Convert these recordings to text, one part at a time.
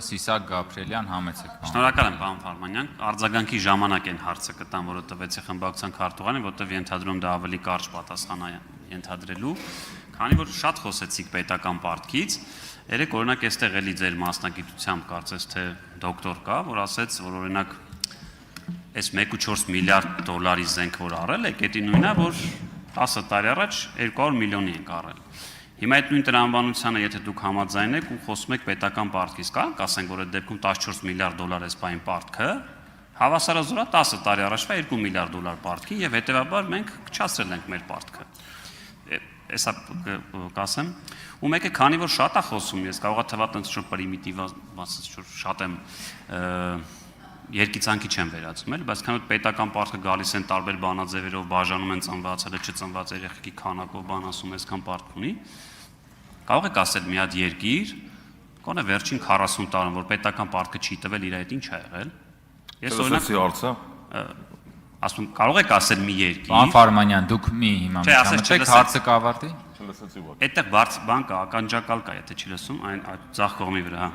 Սիսակ Գաբրիելյան, համեցեք։ Շնորհակալ եմ, պարոն Ֆարմանյան։ Արձագանքի ժամանակ են հարցը կտան, որը տվեցի խմբակցության քարտուղարին, որտեղ ենթադրում դա ավելի կարճ պատասխան է ենթադրելու, քանի որ շատ խոսեցիք պետական պարտքից, երեք օրինակ այստեղ էլի ձեր մասնագիտությամբ կարծես թե դոկտոր կա, որ ասեց, որ օրինակ այս 1.4 միլիարդ դոլարի զենք որ առել է, դա նույնն է, որ 10 տարի առաջ 200 միլիոնի ենք առել։ Հիմա այդ նույն տրամաբանությանը, եթե դուք համաձայն եք ու խոսում եք պետական պարտքից, կա՞նք ասենք, որ այդ դեպքում 14 միլիարդ դոլար էս բային պարտքը հավասարազորա 10 տարի առաջվա 2 միլիարդ դոլար պարտքի եւ հետեւաբար մենք քչացրել ենք մեր պարտքը։ Էսա կասեմ, ու մեկը քանի որ շատ է խոսում, ես կարող է թվա տենց ինչ-որ պրիմիտիվ, ասած շատ եմ երկիծանքի չեմ վերածում էլ, բայց քանի որ պետական պարտքը գալիս են տարբեր բանաձևերով, բաժանում են ծնվածելը, չծնված երեխեքի քանակով, բան ասում այսքան պարտք ունի, կարող եք ասել մի հատ երկիր, կոնե վերջին 40 տարում, որ պետական պարտքը չի տվել, իր այդ ինչ ա եղել։ Ես օրինակ ասում կարող եք ասել մի երկիր։ Պարոն Ֆարմանյան, դուք մի հիմա միջամտեք, հարցը կավարտի։ Այդտեղ բարձ բան կա, ականջակալ կա, եթե չի լսում, այն ձախ կողմի վրա։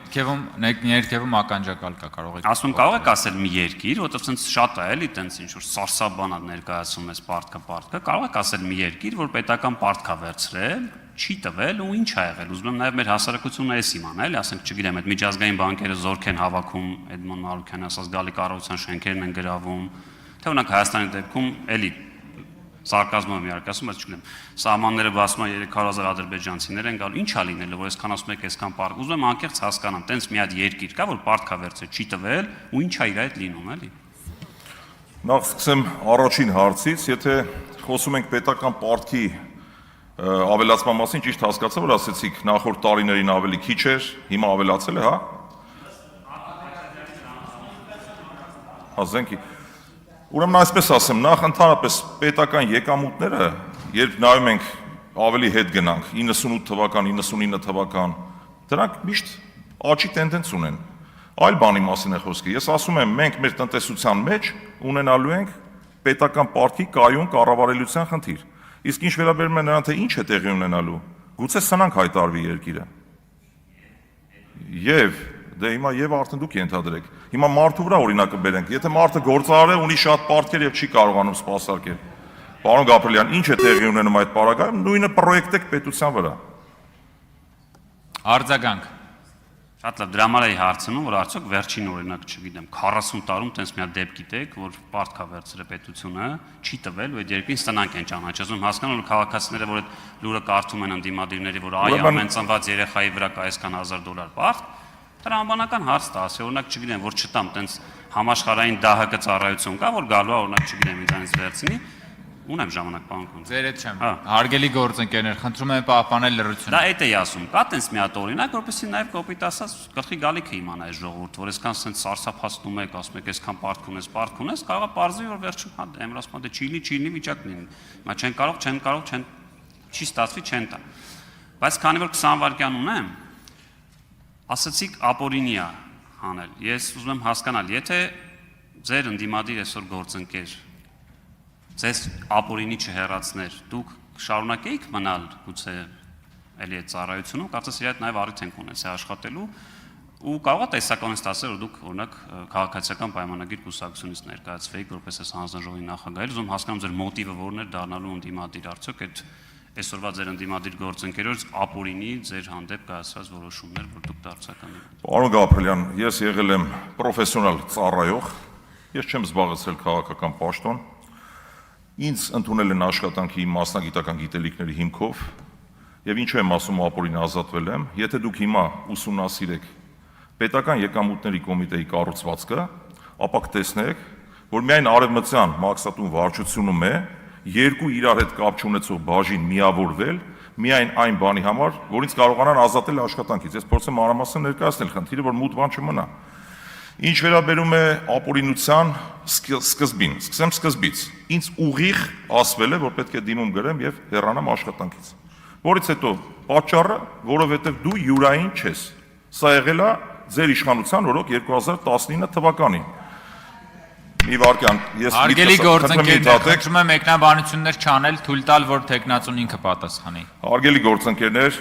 Ներքևում ականջակալ կա, կարող եք։ Ասում կարող եք ասել մի երկիր, որտեղ ցենց շատ է էլի, տենց ինչ որ սարսափ բան է ներկայացում այս պարտքը, կարող եք ասել մի երկիր, որ պետական պարտք է վերցրել, չի տվել ու ինչ ա եղել։ Ուզում եմ նաև մեր հասարակությունը էս իմանա, էլի, ասենք, չգիտեմ, այդ միջազգային բանկերը զորք են հավաքում, Էդմոն Մարուկյանը ասած գալի կառավարության շենքերն են գրավում, թե օրինակ Հայաստանի դեպքում էլի սարկազմով իհարկե ասում, բայց չգիտեմ, սահմանները բացում են 300,000 ադրբեջանցիներ են գալու, ինչ ա լինելու, որ այսքան ասում եք, այսքան պարտք։ Ուզում եմ անկեղծ հասկանամ, տենց մի հատ երկիր կա, որ պարտք ա վերցրել, չի տվել ու ինչ ա իր այդ լինում, էլի։ Նախ սկսեմ առաջին հարցից, եթե խոսում ենք պետական պարտքի ավելացման մասին, ճիշտ հասկացա, որ ասեցիք նախորդ տարիներին ավելի քիչ էր, հիմա ավելացել է, հա։ Զենքի։ Ուրեմն այսպես ասեմ, նախ ընդհանրապես պետական եկամուտները, երբ նայում ենք ավելի հետ գնանք 98 թվական, 99 թվական, դրանք միշտ աճի տենդենց ունեն։ Այլ բանի մասին է խոսքը։ Ես ասում եմ, մենք մեր տնտեսության մեջ ունենալու ենք պետական պարտքի կայուն կառավարելիության խնդիր։ Իսկ ինչ վերաբերում է նրան, թե ինչ է տեղի ունենալու, գուցե սնանք հայտարվի երկիրը։ Եվ դե հիմա եւ արդեն դուք ենթադրեք։ Հիմա մարդու վրա օրինակը բերենք։ Եթե մարդը գործարար է, ունի շատ պարտքեր եւ չի կարողանում սպասարկել։ Պարոն Գաբրիելյան, ինչ է տեղի ունենում այդ պարագայում, նույնը պրոյեկտ եք պետության վրա։ Արձագանք։ Շատ լավ, դրա համար էի հարցնում, որ արդյոք վերջին օրինակ, չգիտեմ, 40 տարում տենց մի հատ դեպք գիտեք, որ պարտք ա վերցրել պետությունը, չի տվել ու այդ երկրին սնանկ են ճանաչում, հասկանալ ու քաղաքացիները, որ այդ լուրը կարդում են ընդդիմադիրների, որ այ ամեն ծնված երեխայի վրա կա այսքան $1000 պարտք, տրամաբանական հարց տա, ասի, օրինակ, չգիտեմ, որ չտամ տենց համաշխարհային ԴՀԿ ծառայություն կա, որ գալու է, օրինակ, չգիտեմ, ինձանից վերցնի, ունեմ ժամանակ, պարոն Քոն։ Ձեր հետ չեմ։ Հարգելի գործընկերներ, խնդրում եմ պահպանել լռությունը։ Դա էդ էի ասում, կա տենց մի հատ օրինակ, որպեսզի նաև կոպիտ ասած գլխի գալիքը իմանա այս ժողովուրդ, որ այսքան սենց սարսափացնում եք, ասում եք, այսքան պարտք ունես, կարող է պարզվի, որ վերջում հա դեմր ասում դե չիլի վիճակն է։ Հիմա չեն կարող, չի ստացվի, չեն տա։ Բայց քանի որ 20 վայրկյան ունեմ, ասացիք ապօրինի է հանել։ Ես ուզում եմ հասկանալ, եթե ձեր ընդդիմադիր այսօր գործընկեր ձեզ ապօրինի չհեռացներ, դուք շարունակեիք մնալ գուցե էլի այդ ծառայությունում, կարծես իր այդ նաև առիթ ենք ունեցել աշխատելու ու կարող է տեսականից ասել, որ դուք օրինակ քաղաքացիական պայմանագիր կուսակցությունից ներկայացվեիք որպես այս հանձնաժողովի նախագահ, ուզում հասկանամ ձեր մոտիվը որն էր դառնալու ընդդիմադիր, արդյոք այդ այսօրվա ձեր ընդդիմադիր գործընկերոջ ապօրինի ձեր հանդեպ կայացված որոշումներ, որ դուք դարձական եք։ Պարոն Գաբրիելյան, ես եղել եմ պրոֆեսիոնալ ծառայող, ես չեմ զբաղեցրել քաղաքական պաշտոն։ Ինձ ընդունել են աշխատանքի մասնագիտական գիտելիքների հիմքով եւ ինչու եմ ասում ապօրինի ազատվել եմ, եթե դուք հիմա ուսումնասիրեք պետական եկամուտների կոմիտեի կառուցվածքը, ապա կտեսնեք, որ միայն արևմտյան մաքսատուն վարչությունում է երկու իրար հետ կապ չունեցող բաժին միավորվել միայն այն բանի համար, որից կարողանան ազատել աշխատանքից։ Ես փորձեմ մանրամասն ներկայացնել խնդիրը, որ մութ բան չմնա։ Ինչ վերաբերում է ապօրինության սկզբին, սկսեմ սկզբից։ Ինձ ուղիղ ասվել է, որ պետք է դիմում գրեմ եւ հեռանամ աշխատանքից։ Որից հետո պատճառը, որովհետեւ դու յուրային չես։ Սա եղել է ձեր իշխանության օրոք 2019 թվականին։ Մի վարքյան, ես Հարգելի գործընկերներ, խնդրում եմ մեկնաբանություններ չանել, թույլ տալ, որ տեխնացուն ինքը պատասխանի։ Հարգելի գործընկերներ,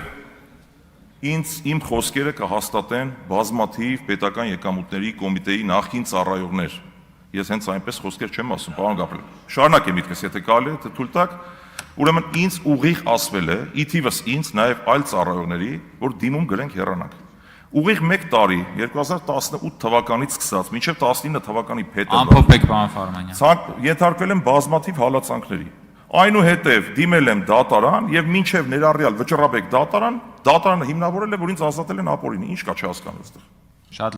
իմ խոսքերը կհաստատեն բազմաթիվ պետական եկամուտների կոմիտեի նախկին ծառայողներ։ Ես հենց այնպես խոսքեր չեմ ասում, պարոն Գաբրել։ Շարունակեմ միտքս, եթե կարելի է, թույլ տաք։ Ուրեմն ինձ ուղիղ ասվել է, ի թիվս ինձ, նաև այլ ծառայողների, որ դիմում գրենք հեռանանք։ Ուղիղ 1 տարի 2018 թվականից սկսած մինչև 19 թվականի փետրվար Ամփոփեք, պարոն Ֆարմանյան։ Ենթարկվել եմ բազմաթիվ հալածանքների։ Այնուհետև դիմել եմ դատարան եւ մինչև ներառյալ վճռաբեկ դատարանը հիմնավորել է, որ ինձ ազատել են ապօրինի, ինչ կա չհասկանում այստեղ։ Շատ